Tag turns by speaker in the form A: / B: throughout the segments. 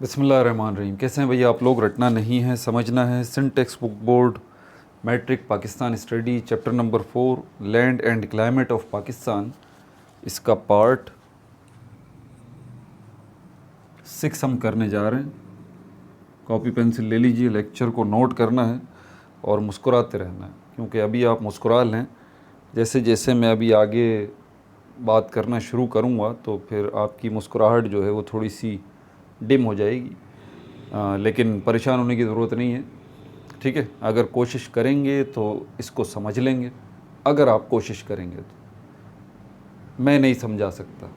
A: बिस्मिल्लाहिर्रहमानिर्रहीम। कैसे हैं भैया आप लोग? रटना नहीं है, समझना है। Syntax book board matric Pakistan study chapter number 4 land and climate of Pakistan, इसका पार्ट 6 हम करने जा रहे हैं। कॉपी पेंसिल ले लीजिए, लेक्चर को नोट करना है और मुस्कुराते रहना है, क्योंकि अभी आप मुस्कुरा लें। जैसे जैसे मैं अभी आगे बात करना शुरू करूँगा तो फिर आपकी मुस्कुराहट जो है वो थोड़ी सी डिम हो जाएगी, लेकिन परेशान होने की ज़रूरत नहीं है। ठीक है, अगर कोशिश करेंगे तो इसको समझ लेंगे। अगर आप कोशिश करेंगे तो मैं नहीं समझा सकता,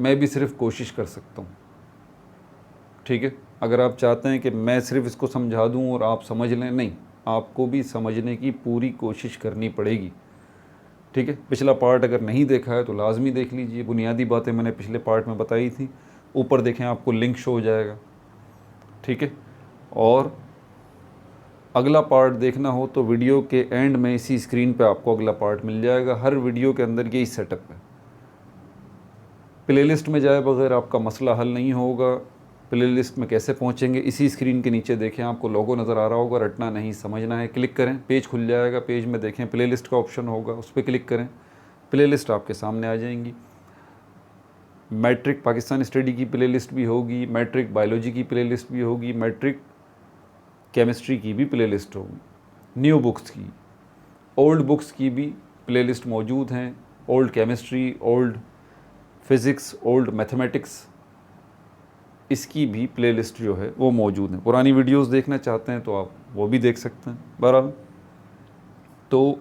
A: मैं भी सिर्फ कोशिश कर सकता हूँ। ठीक है, अगर आप चाहते हैं कि मैं सिर्फ इसको समझा दूँ और आप समझ लें, नहीं, आपको भी समझने की पूरी कोशिश करनी पड़ेगी। ठीक है, पिछला पार्ट अगर नहीं देखा है तो लाजमी देख लीजिए। बुनियादी बातें मैंने पिछले पार्ट में बताई थी, ऊपर देखें, आपको लिंक शो हो जाएगा। ठीक है, और अगला पार्ट देखना हो तो वीडियो के एंड में इसी स्क्रीन पे आपको अगला पार्ट मिल जाएगा। हर वीडियो के अंदर यही सेटअप है। प्लेलिस्ट में जाए बगैर आपका मसला हल नहीं होगा। प्लेलिस्ट में कैसे पहुंचेंगे? इसी स्क्रीन के नीचे देखें, आपको लोगो नज़र आ रहा होगा, रटना नहीं समझना है। क्लिक करें, पेज खुल जाएगा। पेज में देखें प्लेलिस्ट का ऑप्शन होगा, उस पर क्लिक करें, प्लेलिस्ट आपके सामने आ जाएंगी। मैट्रिक पाकिस्तान स्टडी की प्लेलिस्ट भी होगी, मैट्रिक बायोलॉजी की प्लेलिस्ट भी होगी, मैट्रिक केमिस्ट्री की भी प्लेलिस्ट होगी, न्यू बुक्स की, ओल्ड बुक्स की भी प्लेलिस्ट मौजूद हैं। Old chemistry, old physics, old mathematics, इसकी भी प्लेलिस्ट जो है वो मौजूद है। पुरानी वीडियोस देखना चाहते हैं तो आप वो भी देख सकते हैं। बहरहाल, तो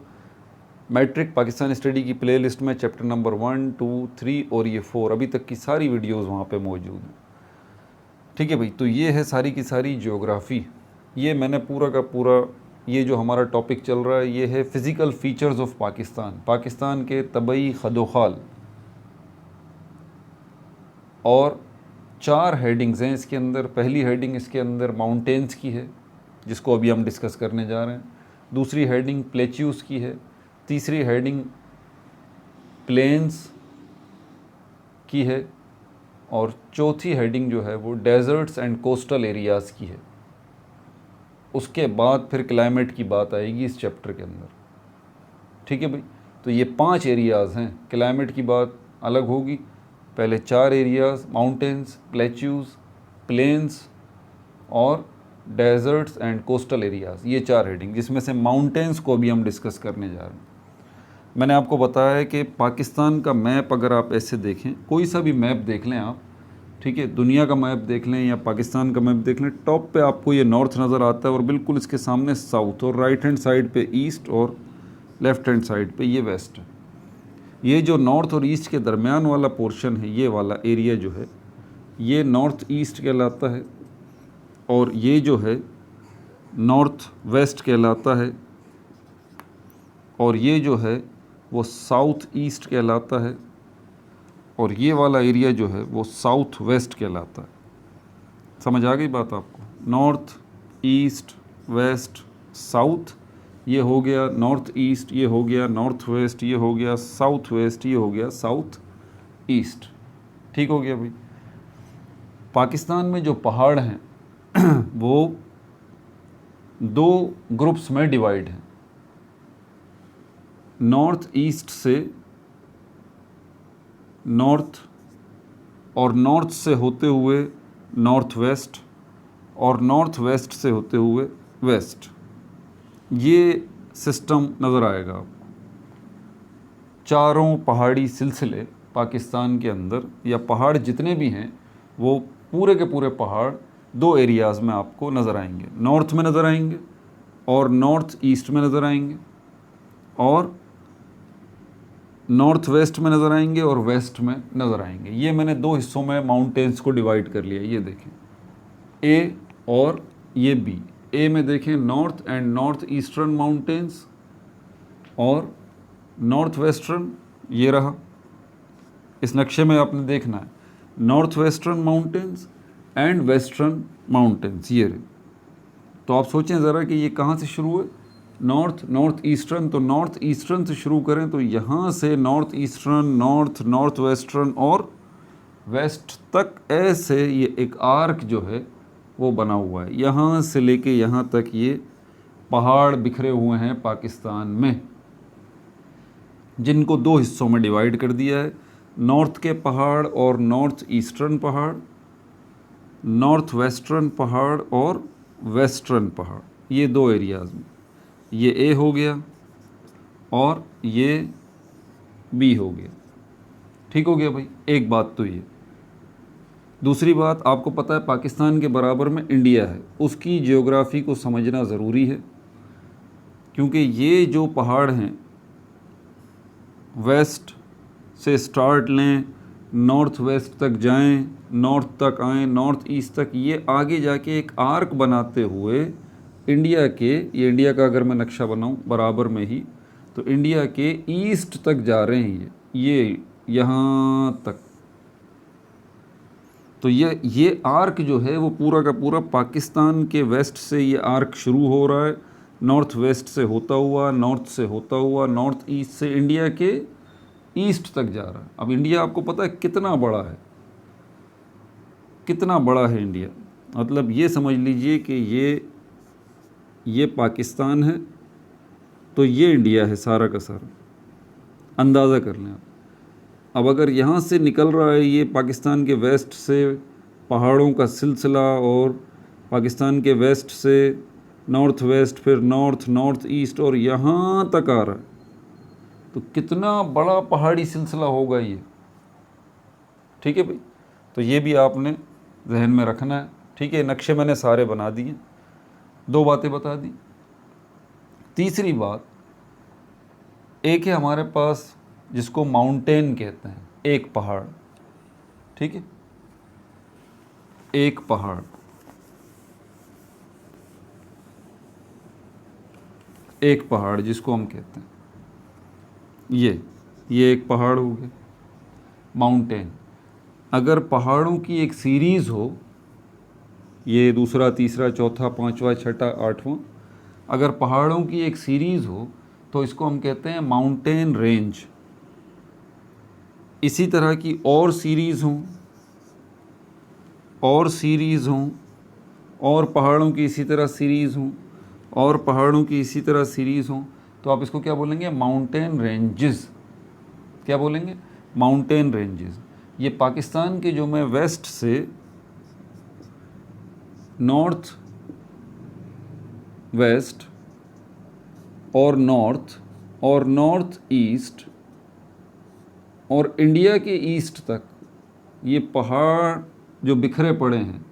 A: मैट्रिक पाकिस्तान स्टडी की प्लेलिस्ट में चैप्टर नंबर 1, 2, 3 और ये 4 अभी तक की सारी वीडियोस वहाँ पे मौजूद हैं। ठीक है भाई, तो ये है सारी की सारी ज्योग्राफ़ी। ये मैंने पूरा का पूरा, ये जो हमारा टॉपिक चल रहा है ये है physical features of Pakistan, Pakistan के तबई खदोखाल। और 4 हेडिंग्स हैं इसके अंदर। पहली हेडिंग इसके अंदर माउंटेन्स की है, जिसको अभी हम डिस्कस करने जा रहे हैं। दूसरी हेडिंग प्लेच्यूस की है। तीसरी हेडिंग प्लेन्स की है। और चौथी हेडिंग जो है वो डेजर्ट्स एंड कोस्टल एरियाज़ की है। उसके बाद फिर क्लाइमेट की बात आएगी इस चैप्टर के अंदर। ठीक है भाई, तो ये 5 एरियाज़ हैं। क्लाइमेट की बात अलग होगी। पहले 4 एरियाज़, माउंटेन्स, प्लेच्यूज़, प्लेन्स और डेजर्ट्स एंड कोस्टल एरियाज़, ये 4 हेडिंग, जिसमें से माउंटेन्स को भी हम डिस्कस करने जा रहे हैं। मैंने आपको बताया है कि पाकिस्तान का मैप अगर आप ऐसे देखें, कोई सा भी मैप देख लें आप, ठीक है, दुनिया का मैप देख लें या पाकिस्तान का मैप देख लें, टॉप पे आपको ये नॉर्थ नज़र आता है और बिल्कुल इसके सामने साउथ, और राइट हैंड साइड पे ईस्ट और लेफ़्ट हैंड साइड पे ये वेस्ट है। ये जो नॉर्थ और ईस्ट के दरमियान वाला पोर्शन है, ये वाला एरिया जो है ये नॉर्थ ईस्ट कहलाता है, और ये जो है नॉर्थ वेस्ट कहलाता है, और ये जो है वो साउथ ईस्ट कहलाता है, और ये वाला एरिया जो है वो साउथ वेस्ट कहलाता है। समझ आ गई बात आपको? नॉर्थ ईस्ट वेस्ट साउथ, ये हो गया नॉर्थ ईस्ट, ये हो गया नॉर्थ वेस्ट, ये हो गया साउथ वेस्ट, ये हो गया साउथ ईस्ट। ठीक हो गया भाई। पाकिस्तान में जो पहाड़ हैं वो 2 ग्रुप्स में डिवाइड हैं। नॉर्थ ईस्ट से नॉर्थ, और नॉर्थ से होते हुए नॉर्थ वेस्ट, और नॉर्थ वेस्ट से होते हुए वेस्ट। ये सिस्टम नज़र आएगा आपको। चारों पहाड़ी सिलसिले पाकिस्तान के अंदर, या पहाड़ जितने भी हैं वो पूरे के पूरे पहाड़ 2 एरियाज़ में आपको नज़र आएंगे। नॉर्थ में नज़र आएंगे और नॉर्थ ईस्ट में नज़र आएंगे, और नॉर्थ वेस्ट में नज़र आएंगे और वेस्ट में नज़र आएंगे। ये मैंने 2 हिस्सों में माउंटेन्स को डिवाइड कर लिया। ये देखें, ए और ये बी। ए में देखें north and north eastern mountains, और नॉर्थ वेस्टर्न ये रहा। इस नक्शे में आपने देखना है north western mountains and western mountains, ये रहे। तो आप सोचें ज़रा कि ये कहाँ से शुरू है? North, north eastern. तो नॉर्थ ईस्टर्न से शुरू करें तो यहाँ से north eastern, north, north western और वेस्ट तक ऐसे ये एक आर्क जो है वो बना हुआ है। यहाँ से लेके यहाँ तक ये पहाड़ बिखरे हुए हैं पाकिस्तान में, जिनको दो हिस्सों में डिवाइड कर दिया है, नॉर्थ के पहाड़ और नॉर्थ ईस्टर्न पहाड़, नॉर्थ वेस्टर्न पहाड़ और वेस्टर्न पहाड़, ये दो एरियाज़ में। ये ए हो गया और ये बी हो गया। ठीक हो गया भाई, एक बात तो ये। दूसरी बात, आपको पता है पाकिस्तान के बराबर में इंडिया है, उसकी जियोग्राफी को समझना ज़रूरी है, क्योंकि ये जो पहाड़ हैं वेस्ट से स्टार्ट लें, नॉर्थ वेस्ट तक जाएं, नॉर्थ तक आएँ, नॉर्थ ईस्ट तक, ये आगे जाके एक आर्क बनाते हुए इंडिया के, ये इंडिया का अगर मैं नक्शा बनाऊं बराबर में ही, तो इंडिया के ईस्ट तक जा रहे हैं ये यहाँ तक। तो ये आर्क जो है वो पूरा का पूरा पाकिस्तान के वेस्ट से ये आर्क शुरू हो रहा है, नॉर्थ वेस्ट से होता हुआ, नॉर्थ से होता हुआ, नॉर्थ ईस्ट से इंडिया के ईस्ट तक जा रहा है। अब इंडिया आपको पता है कितना बड़ा है, कितना बड़ा है इंडिया। मतलब ये समझ लीजिए कि ये पाकिस्तान है, तो ये इंडिया है सारा का सारा, अंदाज़ा कर लें आप। अब अगर यहाँ से निकल रहा है ये पाकिस्तान के वेस्ट से पहाड़ों का सिलसिला, और पाकिस्तान के वेस्ट से नॉर्थ वेस्ट, फिर नॉर्थ, नॉर्थ ईस्ट, और यहाँ तक आ रहा है, तो कितना बड़ा पहाड़ी सिलसिला होगा ये। ठीक है भाई, तो ये भी आपने जहन में रखना है। ठीक है, नक्शे मैंने सारे बना दिए, दो बातें बता दी। तीसरी बात, एक है हमारे पास जिसको माउंटेन कहते हैं, एक पहाड़। ठीक है, एक पहाड़, एक पहाड़ जिसको हम कहते हैं, ये एक पहाड़ हो गया माउंटेन। अगर पहाड़ों की एक सीरीज़ हो, ये दूसरा, तीसरा, चौथा, पांचवा, छठा, आठवां, अगर पहाड़ों की एक सीरीज़ हो तो इसको हम कहते हैं माउंटेन रेंज। इसी तरह की और सीरीज़ हों, और सीरीज़ हों, और पहाड़ों की इसी तरह सीरीज़ हों, और पहाड़ों की इसी तरह सीरीज़ हों, तो आप इसको क्या बोलेंगे? Mountain ranges. क्या बोलेंगे? Mountain ranges. ये पाकिस्तान के जो मैं वेस्ट से नॉर्थ वेस्ट और नॉर्थ ईस्ट और इंडिया के ईस्ट तक ये पहाड़ जो बिखरे पड़े हैं,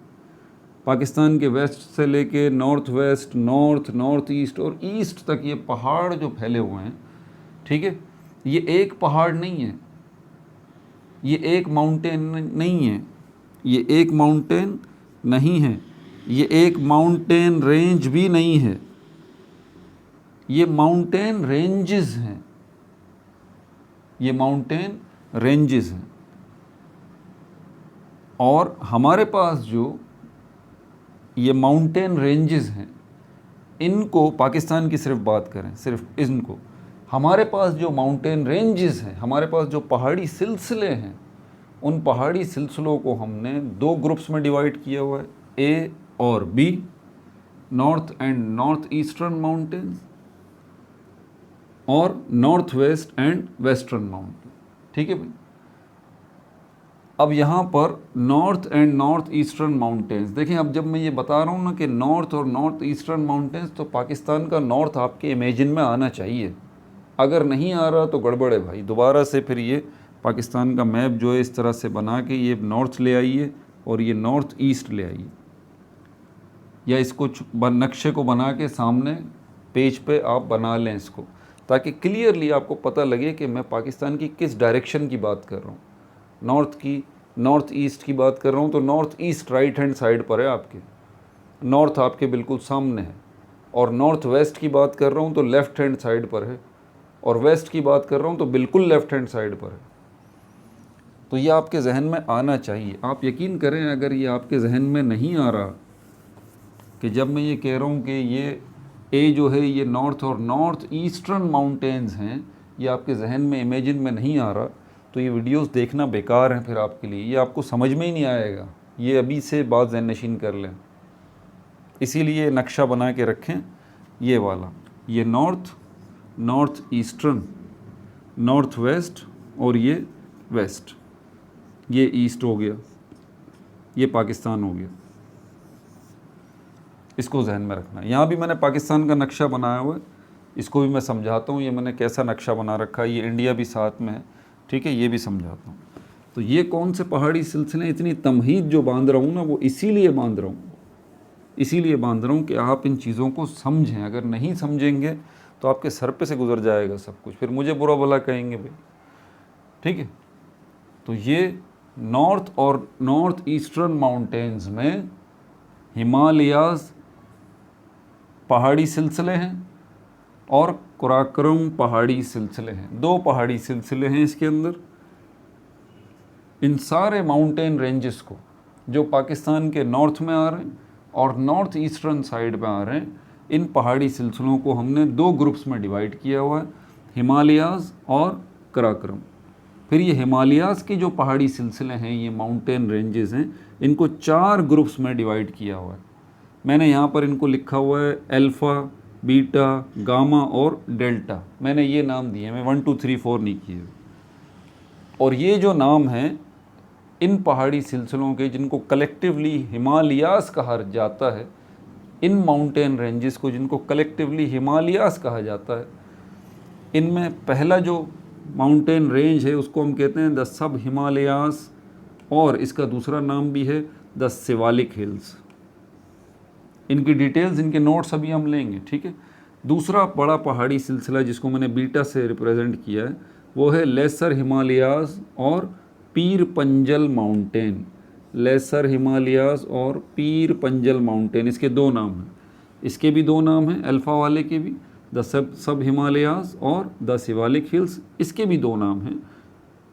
A: पाकिस्तान के वेस्ट से लेके नॉर्थ वेस्ट, नॉर्थ ईस्ट और ईस्ट तक ये पहाड़ जो फैले हुए हैं, ठीक है, ये एक पहाड़ नहीं है, ये एक माउंटेन नहीं है, ये एक माउंटेन नहीं है, ये एक माउंटेन रेंज भी नहीं है, ये माउंटेन रेंजेस हैं, ये माउंटेन रेंजेस हैं। और हमारे पास जो ये माउंटेन रेंजेस हैं, इनको पाकिस्तान की सिर्फ बात करें, सिर्फ इनको, हमारे पास जो माउंटेन रेंजेस हैं, हमारे पास जो पहाड़ी सिलसिले हैं, उन पहाड़ी सिलसिलों को हमने दो ग्रुप्स में डिवाइड किया हुआ है, ए और B, north and north eastern mountains और north west and western mountain. ठीक है भाई। अब यहाँ पर north and north eastern mountains देखें। अब जब मैं ये बता रहा हूँ ना कि नॉर्थ और नॉर्थ ईस्टर्न माउंटेन्स, तो पाकिस्तान का नॉर्थ आपके इमेजिन में आना चाहिए। अगर नहीं आ रहा तो गड़बड़ है भाई। दोबारा से फिर ये पाकिस्तान का मैप जो है इस तरह से बना के ये नॉर्थ ले आइए और ये नॉर्थ ईस्ट ले आइए, या इसको नक्शे को बना के सामने पेज पे आप बना लें इसको, ताकि क्लियरली आपको पता लगे कि मैं पाकिस्तान की किस डायरेक्शन की बात कर रहा हूँ। नॉर्थ की, नॉर्थ ईस्ट की बात कर रहा हूँ तो north east right hand side पर है आपके, नॉर्थ आपके बिल्कुल सामने है। और नॉर्थ वेस्ट की बात कर रहा हूँ तो लेफ़्ट हैंड साइड पर है, और वेस्ट की बात कर रहा हूँ तो बिल्कुल लेफ़्ट हैंड साइड पर है। तो ये आपके जहन में आना चाहिए। आप यकीन करें, अगर ये आपके जहन में नहीं आ रहा कि जब मैं ये कह रहा हूँ कि ये ए जो है ये नॉर्थ और नॉर्थ ईस्टर्न माउंटेन्स हैं, ये आपके जहन में इमेजिन में नहीं आ रहा, तो ये वीडियोस देखना बेकार हैं फिर आपके लिए, ये आपको समझ में ही नहीं आएगा। ये अभी से बात ज़हन नशीन कर लें, इसीलिए नक्शा बना के रखें ये वाला। ये नॉर्थ ईस्टर्न, नॉर्थ वेस्ट और ये वेस्ट, ये ईस्ट हो गया, ये पाकिस्तान हो गया। इसको जहन में रखना। यहाँ भी मैंने पाकिस्तान का नक्शा बनाया हुआ है, इसको भी मैं समझाता हूँ। ये मैंने कैसा नक्शा बना रखा है, ये इंडिया भी साथ में है, ठीक है, ये भी समझाता हूँ। तो ये कौन से पहाड़ी सिलसिले, इतनी तमहीद जो बांध रहा हूँ ना, वो इसीलिए बांध रहा हूँ कि आप इन चीज़ों को समझें। अगर नहीं समझेंगे तो आपके सर पे से गुजर जाएगा सब कुछ, फिर मुझे बुरा भला कहेंगे भाई, ठीक है। तो ये नॉर्थ और नॉर्थ ईस्टर्न माउंटेन्स में हिमालयाज़ पहाड़ी सिलसिले हैं और कराकोरम पहाड़ी सिलसिले हैं। 2 पहाड़ी सिलसिले हैं इसके अंदर। इन सारे माउंटेन रेंजेस को जो पाकिस्तान के नॉर्थ में आ रहे हैं और नॉर्थ ईस्टर्न साइड में आ रहे हैं, इन पहाड़ी सिलसिलों को हमने 2 ग्रुप्स में डिवाइड किया हुआ है, हिमालयाज़ और कराकोरम। फिर ये हिमालयाज़ के जो पहाड़ी सिलसिले हैं, ये माउंटेन रेंजेस हैं, इनको 4 ग्रुप्स में डिवाइड किया हुआ है। मैंने यहाँ पर इनको लिखा हुआ है अल्फ़ा, बीटा, गामा और डेल्टा। मैंने ये नाम दिए, मैं 1 2 3 4 नहीं किए। और ये जो नाम हैं इन पहाड़ी सिलसिलों के, जिनको कलेक्टिवली हिमालयाज़ कहा जाता है, इन माउंटेन रेंजेस को जिनको कलेक्टिवली हिमालयाज़ कहा जाता है, इनमें पहला जो माउंटेन रेंज है उसको हम कहते हैं द सब हिमालयाज़, और इसका दूसरा नाम भी है द शिवालिक हिल्स। इनकी डिटेल्स, इनके नोट्स अभी हम लेंगे, ठीक है। दूसरा बड़ा पहाड़ी सिलसिला जिसको मैंने बीटा से रिप्रेजेंट किया है वो है लेसर हिमालयाज़ और पीर पंजल माउंटेन। लेसर हिमालयाज़ और पीर पंजल माउंटेन, इसके 2 नाम हैं। इसके भी 2 नाम हैं, अल्फ़ा वाले के भी, द सब हिमालयाज़ और द शिवालिक हिल्स, इसके भी 2 नाम हैं,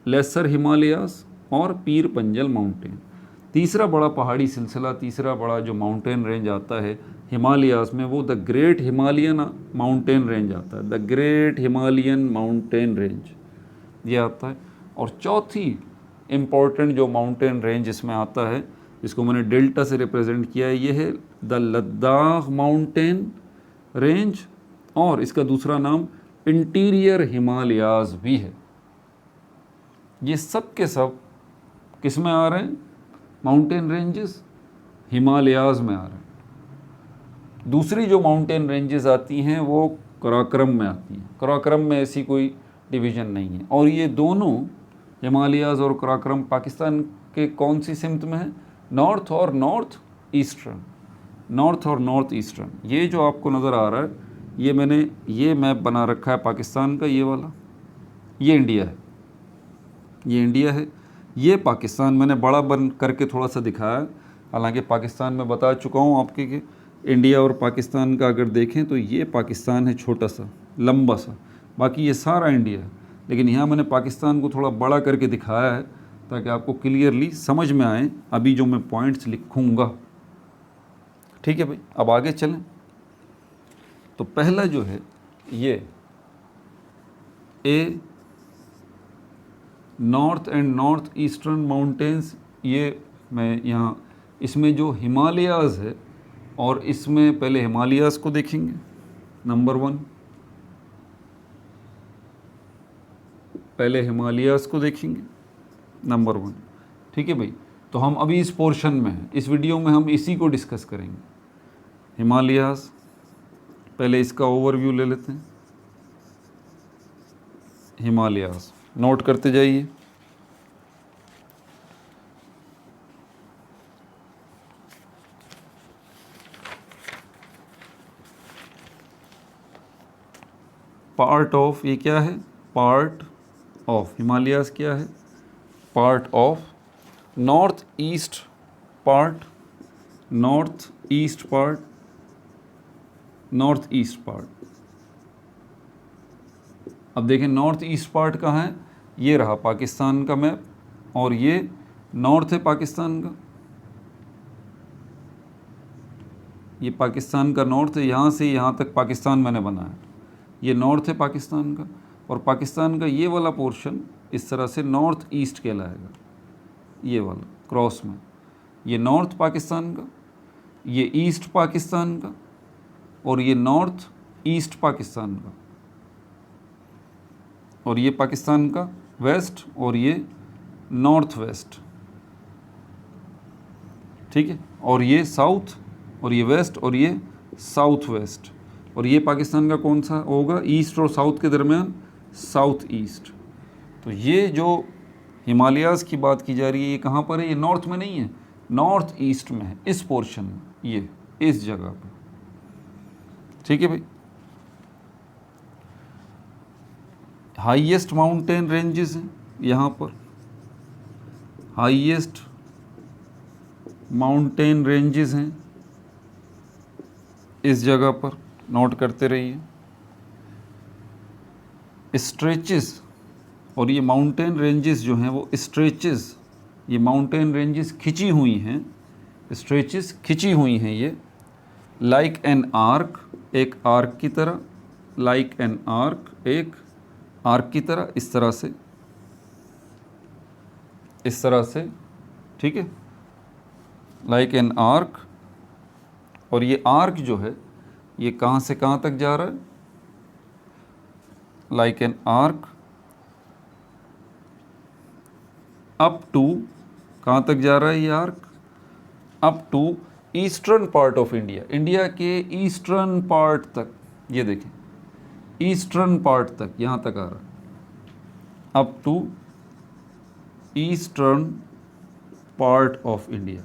A: लेसर हिमालयाज़ और पीर पंजल माउंटेन। तीसरा बड़ा पहाड़ी सिलसिला, तीसरा बड़ा जो माउंटेन रेंज आता है हिमालयाज़ में, वो the great Himalayan mountain range आता है, the great Himalayan mountain range ये आता है। और चौथी इम्पॉर्टेंट जो माउंटेन रेंज इसमें आता है, जिसको मैंने डेल्टा से रिप्रेजेंट किया है, ये है द लद्दाख माउंटेन रेंज, और इसका दूसरा नाम इंटीरियर हिमालयाज़ भी है। ये सब के सब किस में आ रहे हैं? माउंटेन रेंजेस हिमालयाज़ में आ रहे हैं। दूसरी जो माउंटेन रेंजेस आती हैं वो कराकोरम में आती हैं। कराकोरम में ऐसी कोई डिवीज़न नहीं है। और ये दोनों हिमालयाज़ और कराकोरम पाकिस्तान के कौन सी सिमत में है? नॉर्थ और नॉर्थ ईस्टर्न। नॉर्थ और नॉर्थ ईस्टर्न, ये जो आपको नज़र आ रहा है, ये मैंने ये मैप बना रखा है पाकिस्तान का, ये वाला, ये इंडिया है, ये इंडिया है, ये पाकिस्तान मैंने बड़ा बन करके थोड़ा सा दिखाया है। हालांकि पाकिस्तान में बता चुका हूँ आपके कि इंडिया और पाकिस्तान का अगर देखें तो ये पाकिस्तान है छोटा सा, लंबा सा, बाकी ये सारा इंडिया है। लेकिन यहाँ मैंने पाकिस्तान को थोड़ा बड़ा करके दिखाया है ताकि आपको क्लियरली समझ में आए अभी जो मैं पॉइंट्स लिखूँगा। ठीक है भाई, अब आगे चलें। तो पहला जो है ये A north and north eastern mountains, ये मैं यहाँ इसमें जो हिमालयाज़ है, और इसमें पहले हिमालयाज़ को देखेंगे नंबर 1, पहले हिमालयाज़ को देखेंगे नंबर 1। ठीक है भाई, तो हम अभी इस पोर्शन में हैं, इस वीडियो में हम इसी को डिस्कस करेंगे। हिमालयाज़, पहले इसका ओवरव्यू ले लेते हैं। हिमालयाज़ नोट करते जाइए। पार्ट ऑफ, ये क्या है? पार्ट ऑफ हिमालयाज़ क्या है? Part of north east part, north east part, north east part. अब देखें नॉर्थ ईस्ट पार्ट कहाँ है? ये रहा पाकिस्तान का मैप, और ये नॉर्थ है पाकिस्तान का, ये पाकिस्तान का नॉर्थ है, यहाँ से यहाँ तक पाकिस्तान मैंने बनाया, ये नॉर्थ है पाकिस्तान का। और पाकिस्तान का ये वाला पोर्शन इस तरह से नॉर्थ ईस्ट कहलाएगा, ये वाला क्रॉस में, ये नॉर्थ पाकिस्तान का, ये ईस्ट पाकिस्तान का, और ये नॉर्थ ईस्ट पाकिस्तान का, और ये पाकिस्तान का वेस्ट, और ये नॉर्थ वेस्ट, ठीक है, और ये साउथ, और ये वेस्ट, और ये साउथ वेस्ट, और ये पाकिस्तान का कौन सा होगा, ईस्ट और साउथ के दरमियान साउथ ईस्ट। तो ये जो हिमालयाज़ की बात की जा रही है ये कहाँ पर है, ये नॉर्थ में नहीं है, नॉर्थ ईस्ट में है, इस पोर्शन में, ये इस जगह पे, ठीक है भाई। हाईएस्ट माउंटेन रेंजेस हैं यहाँ पर, हाईएस्ट माउंटेन रेंजेस हैं इस जगह पर, नोट करते रहिए। स्ट्रेचेस, और ये माउंटेन रेंजेस जो हैं वो स्ट्रेचेस, ये माउंटेन रेंजेस खिंची हुई हैं, स्ट्रेचेस खिंची हुई हैं ये, लाइक एन आर्क, एक आर्क की तरह, लाइक एन आर्क, एक आर्क की तरह, इस तरह से, इस तरह से, ठीक है, लाइक एन आर्क। और ये आर्क जो है ये कहाँ से कहाँ तक जा रहा है, like an arc up to, कहाँ तक जा रहा है ये arc, up to eastern part of India, India के ईस्टर्न पार्ट तक, ये देखें ईस्टर्न पार्ट तक यहाँ तक आ रहा है, up to eastern part of India,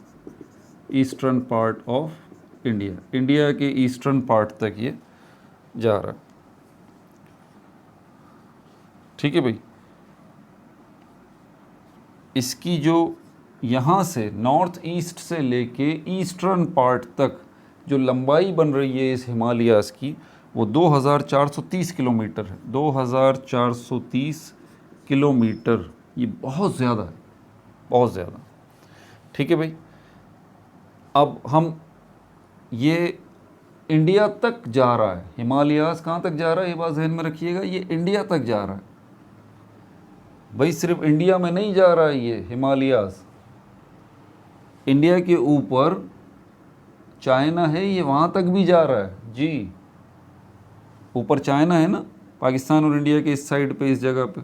A: eastern part of India, India के ईस्टर्न पार्ट तक ये जा रहा है, ठीक है भाई। इसकी जो यहाँ से नॉर्थ ईस्ट से लेके ईस्टर्न पार्ट तक जो लंबाई बन रही है इस हिमालयाज़ की वो 2430 किलोमीटर है, 2430 किलोमीटर, ये बहुत ज़्यादा है, बहुत ज़्यादा, ठीक है भाई। अब हम ये इंडिया तक जा रहा है, हिमालयाज़ कहाँ तक जा रहा है ये बात ध्यान में रखिएगा, ये इंडिया तक जा रहा है भाई, सिर्फ इंडिया में नहीं जा रहा है ये हिमालयाज़, इंडिया के ऊपर चाइना है, ये वहाँ तक भी जा रहा है जी, ऊपर चाइना है ना, पाकिस्तान और इंडिया के इस साइड पे, इस जगह पे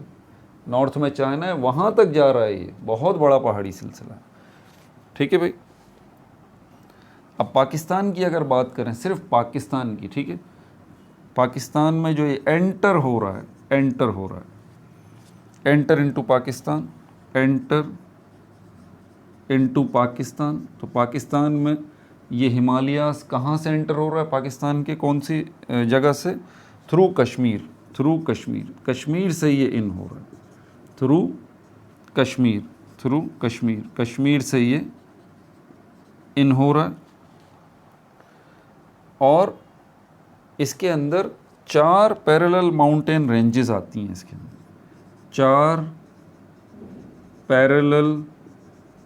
A: नॉर्थ में चाइना है, वहाँ तक जा रहा है ये, बहुत बड़ा पहाड़ी सिलसिला है, ठीक है भाई। अब पाकिस्तान की अगर बात करें, सिर्फ पाकिस्तान की, ठीक है, पाकिस्तान में जो ये एंटर हो रहा है, एंटर हो रहा है, enter into Pakistan, enter into Pakistan, तो पाकिस्तान में ये हिमालयाज़ कहाँ से एंटर हो रहा है, पाकिस्तान के कौन सी जगह से, थ्रू कश्मीर, थ्रू कश्मीर, कश्मीर से ये इन हो रहा है, थ्रू कश्मीर, थ्रू कश्मीर, कश्मीर से ये इन हो रहा है। और इसके अंदर 4 पैरेलल माउंटेन रेंजेस आती हैं, इसके अंदर 4 पैरेलल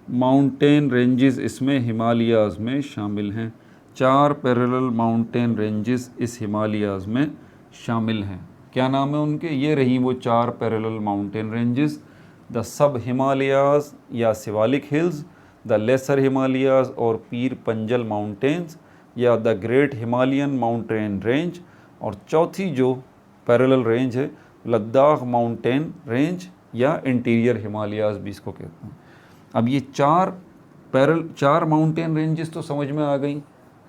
A: माउंटेन रेंजेस इसमें हिमालयाज़ में शामिल हैं, 4 पैरेलल माउंटेन रेंजेस इस हिमालयाज़ में शामिल हैं। क्या नाम है उनके, ये रही वो 4 parallel mountain ranges, the sub Himalayas या Shivalik hills, the lesser Himalayas और पीर पंजल माउंटेन्स, या the great Himalayan mountain range, और चौथी जो पैरेलल रेंज है लद्दाख माउंटेन रेंज या इंटीरियर हिमालयाज़ भी इसको कहते हैं। अब ये 4 माउंटेन रेंजेस तो समझ में आ गई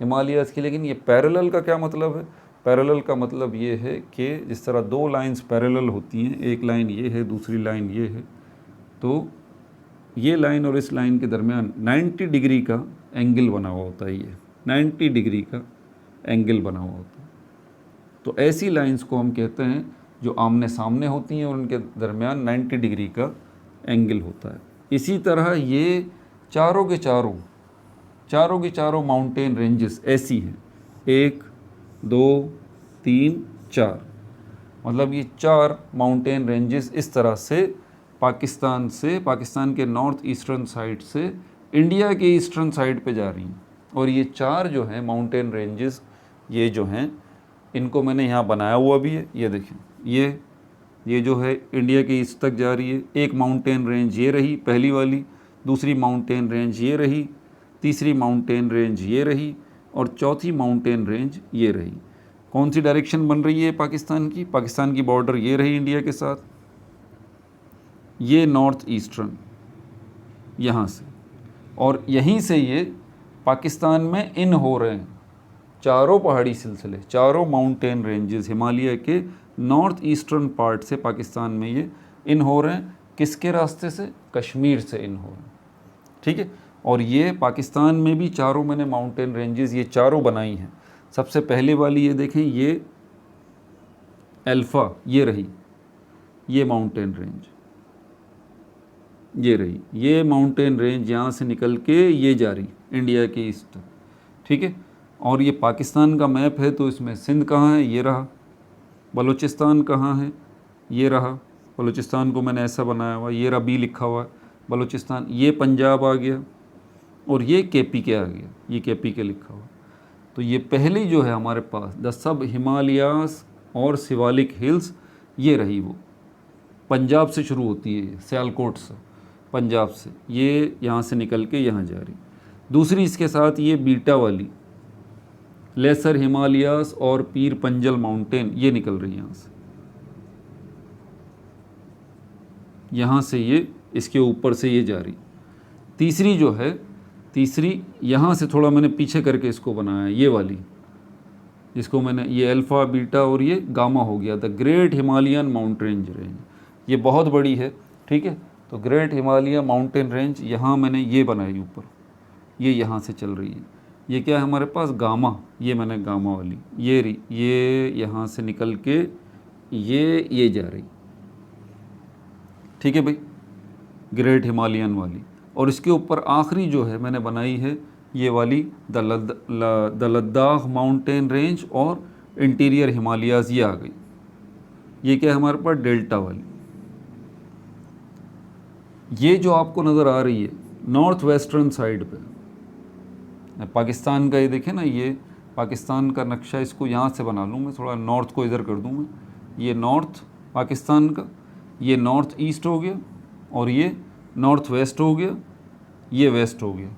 A: हिमालयाज़ की, लेकिन ये पैरेलल का क्या मतलब है, पैरेलल का मतलब ये है कि जिस तरह 2 लाइंस पैरेलल होती हैं, एक लाइन ये है, दूसरी लाइन ये है, तो ये लाइन और इस लाइन के दरमियान 90 डिग्री का एंगल बना हुआ होता है, ये 90 डिग्री का एंगल बना हुआ होता है। तो ऐसी लाइंस को हम कहते हैं जो आमने सामने होती हैं और उनके दरमियान 90 डिग्री का एंगल होता है। इसी तरह ये चारों के चारों माउंटेन रेंजेस ऐसी हैं, 1 2 3 4, मतलब ये 4 माउंटेन रेंजेस इस तरह से पाकिस्तान के नॉर्थ ईस्टर्न साइड से इंडिया के ईस्टर्न साइड पे जा रही हैं। और ये 4 जो हैं माउंटेन रेंजेस, ये जो हैं इनको मैंने यहाँ बनाया हुआ भी है, ये देखें, ये जो है इंडिया के ईस्ट तक जा रही है। एक माउंटेन रेंज ये रही पहली वाली, दूसरी माउंटेन रेंज ये रही, तीसरी माउंटेन रेंज ये रही और चौथी माउंटेन रेंज ये रही। कौन सी डायरेक्शन बन रही है पाकिस्तान की? पाकिस्तान की बॉर्डर ये रही इंडिया के साथ, ये नॉर्थ ईस्टर्न यहाँ से, और यहीं से ये पाकिस्तान में इन हो रहे हैं चारों पहाड़ी सिलसिले, चारों माउंटेन रेंजेस हिमालय के नॉर्थ ईस्टर्न पार्ट से पाकिस्तान में ये इन हो रहे हैं। किसके रास्ते से? कश्मीर से इन हो रहे हैं, ठीक है। और ये पाकिस्तान में भी चारों मैंने माउंटेन रेंजेस ये चारों बनाई हैं। सबसे पहले वाली ये देखें, ये अल्फ़ा ये रही, ये माउंटेन रेंज ये रही, ये माउंटेन रेंज यहाँ से निकल के ये जा रही इंडिया के ईस्ट, ठीक है। और ये पाकिस्तान का मैप है तो इसमें सिंध कहाँ है? ये रहा। बलूचिस्तान कहाँ है? ये रहा। बलूचिस्तान को मैंने ऐसा बनाया हुआ, ये रहा, बी लिखा हुआ है बलूचिस्तान। ये पंजाब आ गया और ये केपी के आ गया, ये केपी के लिखा हुआ। तो ये पहली जो है हमारे पास द सब हिमालयास और शिवालिक हिल्स, ये रही वो पंजाब से शुरू होती है, सियालकोट से, पंजाब से ये यहाँ से निकल के यहाँ जा रही। दूसरी इसके साथ ये बीटा वाली लेसर हिमालयास और पीर पंजल माउंटेन ये निकल रही यहाँ से ये इसके ऊपर से ये जा रही। तीसरी जो है, तीसरी यहाँ से थोड़ा मैंने पीछे करके इसको बनाया, ये वाली जिसको मैंने ये अल्फ़ा बीटा और ये गामा हो गया, the great Himalayan mountain range. ये बहुत बड़ी है, ठीक है। तो ग्रेट हिमालय माउंटेन रेंज यहाँ मैंने ये बनाई ऊपर, ये यहाँ से चल रही है। ये क्या है हमारे पास? गामा, ये मैंने गामा वाली ये यहाँ से निकल के ये जा रही, ठीक है भाई, ग्रेट हिमालयन वाली। और इसके ऊपर आखिरी जो है मैंने बनाई है ये वाली द लद्दाख माउंटेन रेंज और इंटीरियर हिमालयाज़, ये आ गई। ये क्या है हमारे पास? डेल्टा वाली। ये जो आपको नज़र आ रही है नॉर्थ वेस्टर्न साइड पे पाकिस्तान का, ये देखें ना, ये पाकिस्तान का नक्शा, इसको यहाँ से बना लूँ मैं, थोड़ा नॉर्थ को इधर कर दूँ मैं। ये नॉर्थ पाकिस्तान का, ये नॉर्थ ईस्ट हो गया और ये नॉर्थ वेस्ट हो गया, ये वेस्ट हो गया।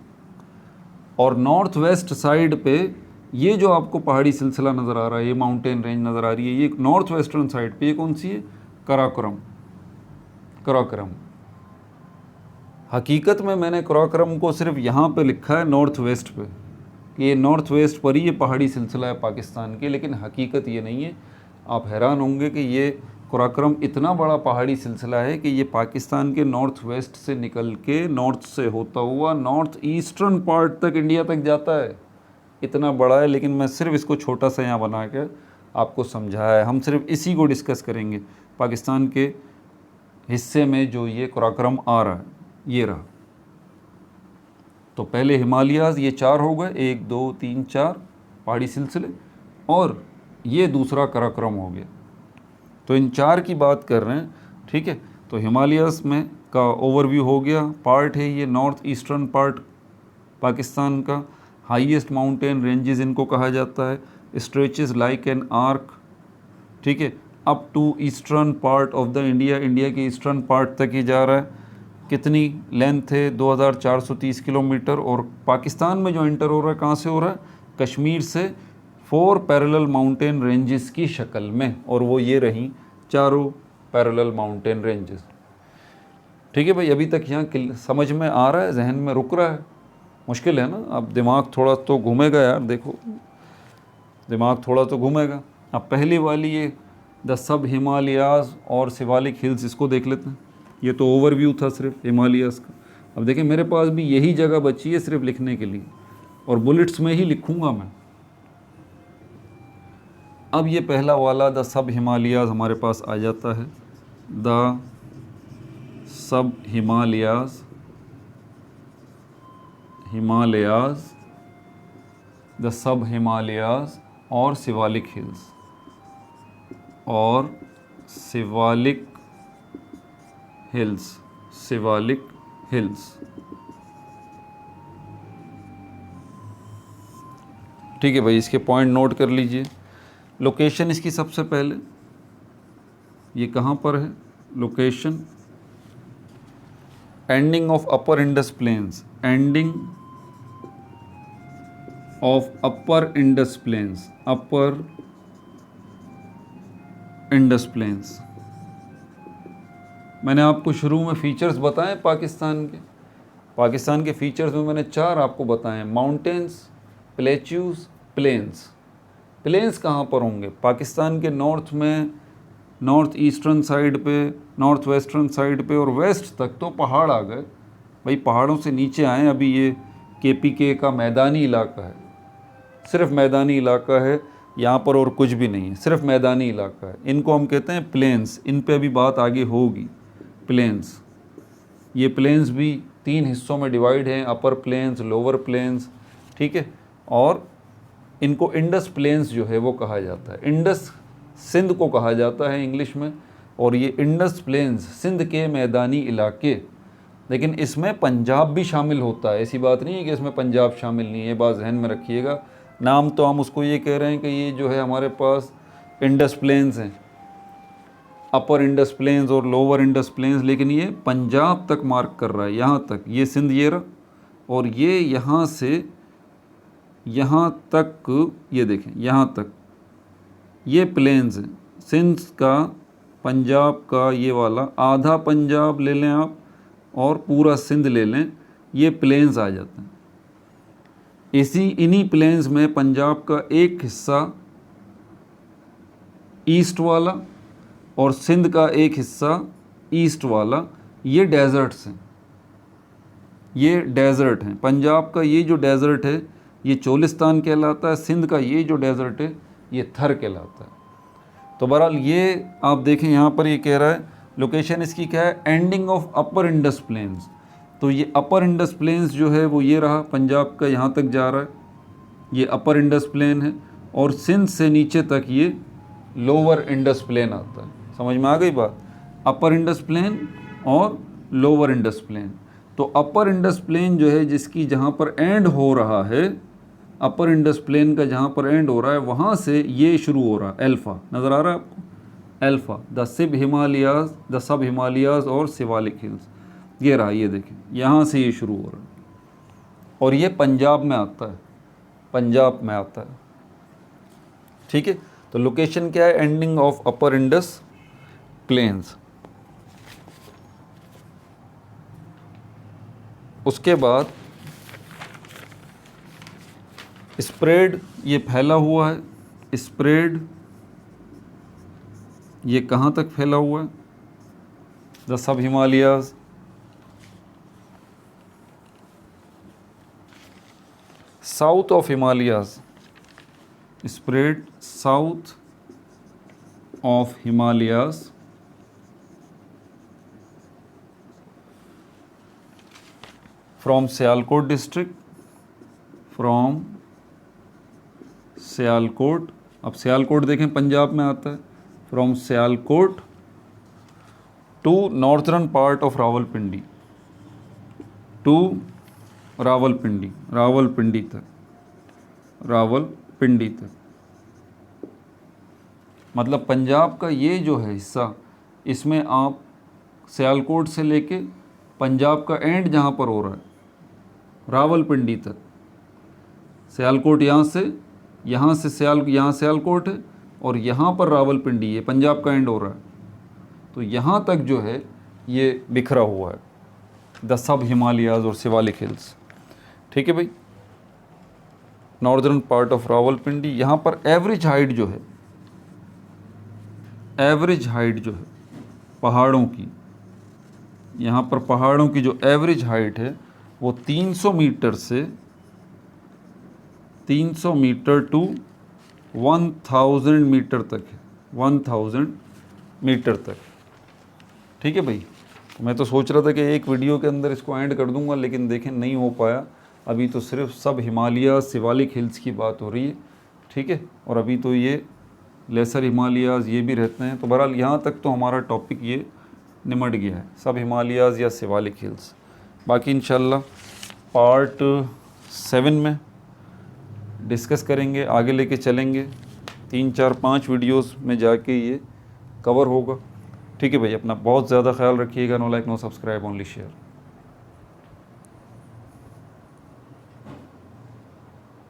A: और नॉर्थ वेस्ट साइड पे ये जो आपको पहाड़ी सिलसिला नज़र आ रहा है, ये माउंटेन रेंज नज़र आ रही है, ये नॉर्थ वेस्टर्न साइड पे ये कौन सी है? कराकोरम। कराकोरम हकीकत में मैंने कराकोरम को सिर्फ यहाँ पे लिखा है नॉर्थ वेस्ट पे, ये नॉर्थ वेस्ट पर ही ये पहाड़ी सिलसिला है पाकिस्तान के, लेकिन हकीकत ये नहीं है। आप हैरान होंगे कि ये कराकोरम इतना बड़ा पहाड़ी सिलसिला है कि ये पाकिस्तान के नॉर्थ वेस्ट से निकल के नॉर्थ से होता हुआ नॉर्थ ईस्टर्न पार्ट तक इंडिया तक जाता है। इतना बड़ा है, लेकिन मैं सिर्फ इसको छोटा सा यहाँ बना के आपको समझाया है। हम सिर्फ इसी को डिस्कस करेंगे, पाकिस्तान के हिस्से में जो ये कराकोरम आ रहा है, ये रहा। तो पहले हिमालयाज़ ये चार हो गए, 1 2 3 4 पहाड़ी सिलसिले, और ये दूसरा कराकोरम हो गया। तो इन चार की बात कर रहे हैं, ठीक है। तो हिमालयाज़ में का ओवरव्यू हो गया, पार्ट है ये नॉर्थ ईस्टर्न पार्ट पाकिस्तान का, हाईएस्ट माउंटेन रेंजेस इनको कहा जाता है, स्ट्रेचेस लाइक एन आर्क, ठीक है, up to eastern part of the India, India के ईस्टर्न पार्ट तक ही जा रहा है। कितनी लेंथ है? 2430 किलोमीटर। और पाकिस्तान में जो इंटर हो रहा है कहाँ से हो रहा है? कश्मीर से 4 पैरेलल माउंटेन रेंजेस की शक्ल में, और वो ये रही चारों पैरेलल माउंटेन रेंजेस, ठीक है भाई। अभी तक यहाँ समझ में आ रहा है? जहन में रुक रहा है? मुश्किल है ना, अब दिमाग थोड़ा तो घूमेगा यार, देखो दिमाग थोड़ा तो घूमेगा। अब पहली वाली ये द सब हिमालयाज़ और शिवालिक हिल्स, इसको देख लेते हैं। ये तो ओवरव्यू था सिर्फ हिमालयाज़ का। अब देखें मेरे पास भी यही जगह बची है सिर्फ लिखने के लिए, और बुलेट्स में ही लिखूँगा मैं। अब ये पहला वाला द सब हिमालयाज़ हमारे पास आ जाता है, the sub Himalayas, the sub Himalayas और शिवालिक हिल्स, और शिवालिक हिल्स, ठीक है भाई। इसके पॉइंट नोट कर लीजिए। लोकेशन इसकी सबसे पहले ये कहाँ पर है location, ending of upper Indus plains, ending of upper Indus plains, upper Indus plains. मैंने आपको शुरू में फीचर्स बताए पाकिस्तान के। पाकिस्तान के फीचर्स में मैंने 4 आपको बताए, माउंटेन्स, प्लेच्यूज, प्लेन्स। प्लेन्स कहाँ पर होंगे? पाकिस्तान के नॉर्थ में, नॉर्थ ईस्टर्न साइड पे, नॉर्थ वेस्टर्न साइड पे और वेस्ट तक तो पहाड़ आ गए भाई। पहाड़ों से नीचे आए, अभी ये KPK का मैदानी इलाका है, सिर्फ मैदानी इलाका है यहाँ पर और कुछ भी नहीं है, सिर्फ मैदानी इलाका है। इनको हम कहते हैं प्लेन्स। इन पे अभी बात आगे होगी। प्लेन्स, ये प्लेन्स भी 3 हिस्सों में डिवाइड हैं, अपर प्लेन्स, लोअर प्लेन्स, ठीक है। और इनको इंडस प्लेन्स जो है वो कहा जाता है। इंडस सिंध को कहा जाता है इंग्लिश में, और ये इंडस प्लेन्स सिंध के मैदानी इलाके। लेकिन इसमें पंजाब भी शामिल होता है, ऐसी बात नहीं है कि इसमें पंजाब शामिल नहीं है, ये बात जहन में रखिएगा। नाम तो हम उसको ये कह रहे हैं कि ये जो है हमारे पास इंडस प्लेन्स हैं, अपर इंडस प्लेन्स और लोअर इंडस प्लेन्स, लेकिन ये पंजाब तक मार्क कर रहा है, यहाँ तक। ये सिंध ये रहा, और ये यहाँ से यहाँ तक, ये देखें यहाँ तक ये प्लेन्स हैं। सिंध का, पंजाब का ये वाला, आधा पंजाब ले लें आप और पूरा सिंध ले लें, ये प्लेन्स आ जाते हैं। इन्हीं प्लेन्स में पंजाब का एक हिस्सा ईस्ट वाला और सिंध का एक हिस्सा ईस्ट वाला, ये डेजर्ट्स हैं, ये डेजर्ट हैं। पंजाब का ये जो डेजर्ट है ये चोलिस्तान कहलाता है, सिंध का ये जो डेजर्ट है ये थर कहलाता है। तो बहरहाल ये आप देखें यहाँ पर ये कह रहा है लोकेशन इसकी क्या है, ending of upper Indus plains. तो ये अपर इंडस प्लेन्स जो है वो ये रहा, पंजाब का यहाँ तक जा रहा है, ये अपर इंडस प्लेन है, और सिंध से नीचे तक ये लोअर इंडस प्लेन आता है। समझ में आ गई बात? अपर इंडस प्लेन और लोअर इंडस प्लेन। तो अपर इंडस प्लेन जो है जिसकी जहाँ पर एंड हो रहा है, अपर इंडस प्लेन का जहाँ पर एंड हो रहा है वहाँ से ये शुरू हो रहा है, अल्फ़ा नज़र आ रहा है आपको, अल्फ़ा, द सब हिमालयाज़ और सिवालिक हिल्स, ये रहा, ये देखें यहाँ से ये शुरू हो रहा है, और ये पंजाब में आता है, पंजाब में आता है, ठीक है। तो लोकेशन क्या है, ending of upper Indus plains. उसके बाद स्प्रेड, ये फैला हुआ है, स्प्रेड ये कहाँ तक फैला हुआ है, the sub Himalayas, south of Himalayas, spread south of Himalayas, from Sialkot district, from Sialkot, अब सियालकोट देखें पंजाब में आता है, from Sialkot to northern part of Rawalpindi, to Rawalpindi, Rawalpindi तक, रावलपिंडी तक। मतलब पंजाब का ये जो है हिस्सा, इसमें आप सियालकोट से लेके पंजाब का एंड जहाँ पर हो रहा है रावलपिंडी तक, सियालकोट यहाँ से यहाँ सियालकोट है और यहाँ पर रावलपिंडी है, पंजाब का एंड हो रहा है। तो यहाँ तक जो है ये बिखरा हुआ है, द सब हिमालयाज़ और सिवालिक हिल्स, ठीक है भाई। नॉर्दर्न पार्ट ऑफ रावलपिंडी, यहाँ पर एवरेज हाइट जो है, एवरेज हाइट जो है पहाड़ों की, यहाँ पर पहाड़ों की जो एवरेज हाइट है वो 300 मीटर से 300 मीटर टू 1000 मीटर तक है, 1000 मीटर तक, ठीक है भाई। मैं तो सोच रहा था कि एक वीडियो के अंदर इसको एंड कर दूंगा, लेकिन देखें नहीं हो पाया। अभी तो सिर्फ सब हिमालय सिवालिक हिल्स की बात हो रही है, ठीक है। और अभी तो ये लेसर हिमालयाज़ ये भी रहते हैं। तो बहरहाल यहाँ तक तो हमारा टॉपिक ये निमट गया है, सब हिमालयाज़ या सिवालिक हिल्स। बाकी इंशाल्लाह पार्ट 7 में डिस्कस करेंगे, आगे लेके चलेंगे, 3 4 5 वीडियोस में जाके ये कवर होगा। ठीक है भाई, अपना बहुत ज़्यादा ख्याल रखिएगा। No like no subscribe, only share.